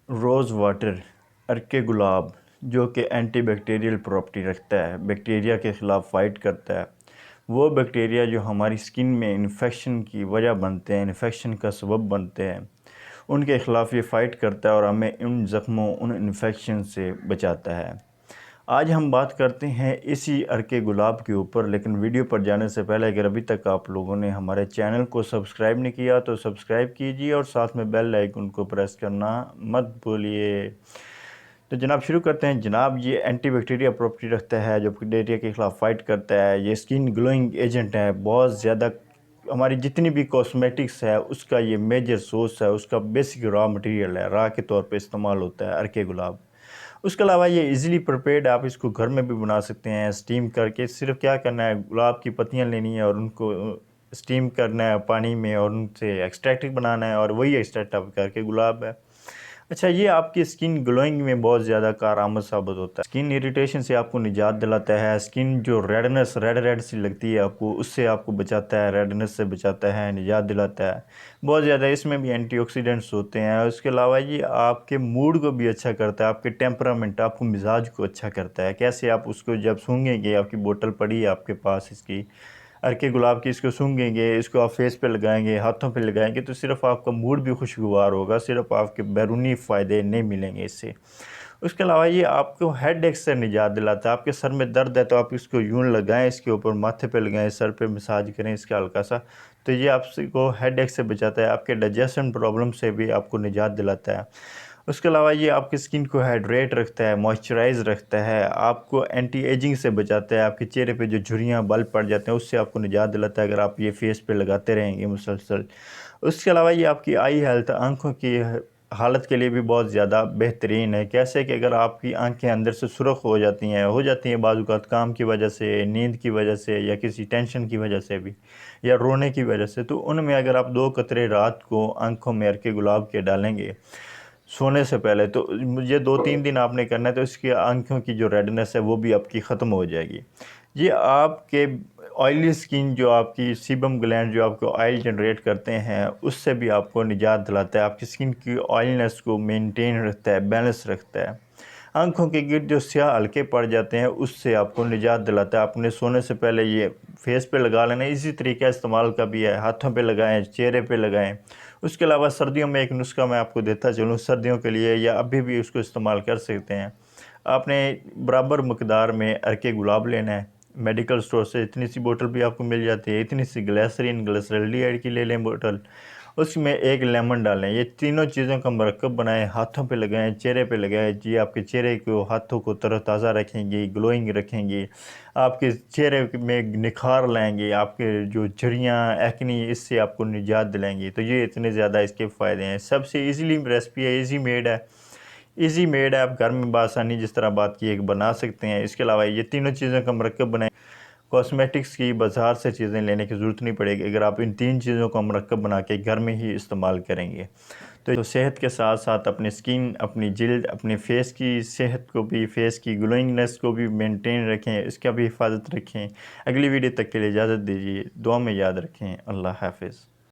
Rose water अर्के गुलाब जो कि anti bacterial property रखता है, बैक्टीरिया के ख़िलाफ़ फ़ाइट करता है। वो बैक्टीरिया जो हमारी स्किन में इन्फेक्शन की वजह बनते हैं, इन्फेक्शन का सबब बनते हैं, उनके ख़िलाफ़ ये फ़ाइट करता है और हमें उन ज़ख्मों, उन इन्फेक्शन से बचाता है। आज हम बात करते हैं इसी अर्के गुलाब के ऊपर, लेकिन वीडियो पर जाने से पहले अगर अभी तक आप लोगों ने हमारे चैनल को सब्सक्राइब नहीं किया तो सब्सक्राइब कीजिए और साथ में बेल आइकन को प्रेस करना मत भूलिए। तो जनाब शुरू करते हैं। जनाब ये एंटीबैक्टीरिया प्रॉपर्टी रखता है जो बैक्टीरिया के ख़िलाफ़ फ़ाइट करता है। ये स्किन ग्लोइंग एजेंट है। बहुत ज़्यादा हमारी जितनी भी कॉस्मेटिक्स है उसका ये मेजर सोर्स है, उसका बेसिक रॉ मटेरियल है, रॉ के तौर पे इस्तेमाल होता है अर्के गुलाब। उसके अलावा ये इजीली प्रिपेयर्ड, आप इसको घर में भी बना सकते हैं स्टीम करके। सिर्फ क्या करना है, गुलाब की पत्तियां लेनी है और उनको स्टीम करना है पानी में और उनसे एक्सट्रैक्ट बनाना है और वही एक्सट्रैक्ट आप करके गुलाब है। अच्छा, ये आपकी स्किन ग्लोइंग में बहुत ज़्यादा कारआमद साबित होता है। स्किन इरिटेशन से आपको निजात दिलाता है। स्किन जो रेडनेस रेड सी लगती है आपको, उससे आपको बचाता है, रेडनेस से बचाता है, निजात दिलाता है बहुत ज़्यादा। इसमें भी एंटीऑक्सीडेंट्स होते हैं। उसके अलावा ये आपके मूड को भी अच्छा करता है, आपके टेम्परामेंट, आपको मिजाज को अच्छा करता है। कैसे आप उसको जब सूंघेंगे, आपकी बोतल पड़ी है आपके पास इसकी अर्के गुलाब की, इसको सूंघेंगे, इसको आप फेस पे लगाएंगे, हाथों पे लगाएंगे तो सिर्फ आपका मूड भी खुशगवार होगा, सिर्फ आपके बैरूनी फ़ायदे नहीं मिलेंगे इससे। उसके अलावा ये आपको हेड एक से निजात दिलाता है। आपके सर में दर्द है तो आप इसको यूं लगाएं, इसके ऊपर माथे पे लगाएं, सर पे मसाज करें इसका हल्का सा, तो ये आपको हेड एक से बचाता है। आपके डाइजेशन प्रॉब्लम से भी आपको निजात दिलाता है। उसके अलावा ये आपकी स्किन को हाइड्रेट रखता है, मॉइस्चराइज रखता है, आपको एंटी एजिंग से बचाता है। आपके चेहरे पे जो झुर्रियाँ बाल पड़ जाते हैं उससे आपको निजात दिलाता है अगर आप ये फेस पे लगाते रहेंगे मुसलसल। उसके अलावा ये आपकी आई हेल्थ, आँखों की हालत के लिए भी बहुत ज़्यादा बेहतरीन है। कैसे कि अगर आपकी आंखें अंदर से सुर्ख हो जाती हैं बाज़ औक़ात काम की वजह से, नींद की वजह से या किसी टेंशन की वजह से भी, या रोने की वजह से, तो उनमें अगर आप 2 कतरे रात को आँखों में अर्के गुलाब के डालेंगे सोने से पहले, तो मुझे 2-3 दिन आपने करना है, तो इसकी आँखों की जो रेडनेस है वो भी आपकी ख़त्म हो जाएगी। ये आपके ऑयली स्किन, जो आपकी सीबम ग्लैंड जो आपको ऑयल जनरेट करते हैं, उससे भी आपको निजात दिलाता है। आपकी स्किन की ऑयलनेस को मेंटेन रखता है, बैलेंस रखता है। आँखों के गिर्द जो स्याह हल्के पड़ जाते हैं उससे आपको निजात दिलाता है। आपने सोने से पहले ये फेस पे लगा लेना। इसी तरीका इस्तेमाल का भी है, हाथों पे लगाएं, चेहरे पे लगाएं। उसके अलावा सर्दियों में एक नुस्खा मैं आपको देता चलूँ, सर्दियों के लिए या अभी भी उसको इस्तेमाल कर सकते हैं। आपने बराबर मकदार में अर्के गुलाब लेना है। मेडिकल स्टोर से इतनी सी बोतल भी आपको मिल जाती है, इतनी सी ग्लिसरीन ग्लिसरॉल्डिहाइड की ले लें बोतल, उसमें एक लेमन डालें। ये तीनों चीज़ों का मरकब बनाएं, हाथों पे लगाएं, चेहरे पे लगाएं। जी आपके चेहरे को, हाथों को तरोताज़ा रखेंगे, ग्लोइंग रखेंगे, आपके चेहरे में निखार लाएंगे, आपके जो झुर्रियाँ, एक्नी, इससे आपको निजात दिलाएंगी। तो ये इतने ज़्यादा इसके फ़ायदे हैं। सबसे ईज़िली रेसिपी है, ईज़ी मेड है। आप घर में बआसानी जिस तरह बात की एक बना सकते हैं। इसके अलावा ये तीनों चीज़ों का मरकब बनाएं। कॉस्मेटिक्स की बाज़ार से चीज़ें लेने की ज़रूरत नहीं पड़ेगी अगर आप इन 3 चीज़ों का मरकब बना के घर में ही इस्तेमाल करेंगे। तो सेहत के साथ साथ अपनी स्किन, अपनी जिल्द, अपने फेस की सेहत को भी, फेस की ग्लोइंगनेस को भी मेंटेन रखें, इसका भी हिफाजत रखें। अगली वीडियो तक के लिए इजाज़त दीजिए। दुआ में याद रखें। अल्लाह हाफ़िज़।